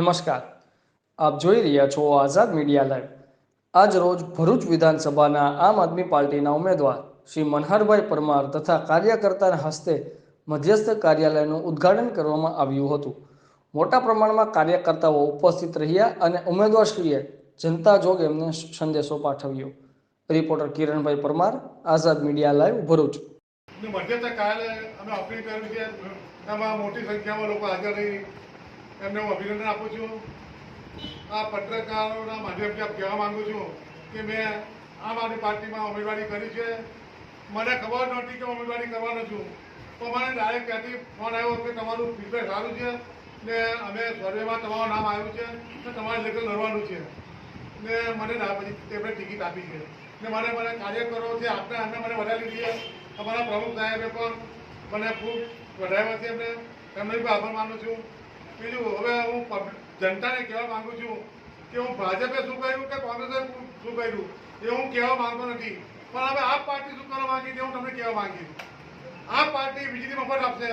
નમસ્કાર, આપ જોઈ રહ્યા છો આઝાદ મીડિયા લાઈવ। આજ રોજ ભરૂચ વિધાનસભાના આમ આદમી પાર્ટીના ઉમેદવાર શ્રી મનહરભાઈ પરમાર તથા કાર્યકર્તાના હસ્તે મધ્યસ્થ કાર્યાલયનું ઉદ્ઘાટન કરવામાં આવ્યું હતું। મોટા પ્રમાણમાં કાર્યકર્તાઓ ઉપસ્થિત રહ્યા અને ઉમેદવારશ્રીએ જનતા જોગ એમને સંદેશો પાઠવ્યો। રિપોર્ટર કિરણભાઈ પરમાર, આઝાદ મીડિયા લાઈવ, ભરૂચ। મધ્યસ્થ કાર્યાલય અમે અપીલ કર્યું છે, તેમાં મોટી સંખ્યામાં લોકો હાજર રહી એમને હું અભિનંદન આપું છું। આ પત્રકારોના માધ્યમથી આપ કહેવા માગું છું કે મેં આમ આદમી પાર્ટીમાં ઉમેદવારી કરી છે। મને ખબર નહોતી કે ઉમેદવારી કરવાનો છું, તો મને ડાયરેક્ટ ત્યાંથી ફોન આવ્યો કે તમારું ફીડબેક સારું છે ને અમે સર્વેમાં તમારું નામ આવ્યું છે ને તમારે ઇલેક્શન લડવાનું છે ને મને પછી તેમણે ટિકિટ આપી છે ને મને કાર્યકરો છે આપણે અમે મને વધારી છે। અમારા પ્રમુખ સાહેબે પણ મને ખૂબ વધાર્યા છે, એમને બી આભાર માનું છું। બીજું હવે હું જનતાને કહેવા માગું છું કે હું ભાજપે શું કર્યું કે કોંગ્રેસે શું કર્યું એ હું કહેવા માંગતો નથી, પણ હવે આ પાર્ટી શું કરવા માંગી છે હું તમને કહેવા માંગીશ। આ પાર્ટી વીજળી મફત આપશે,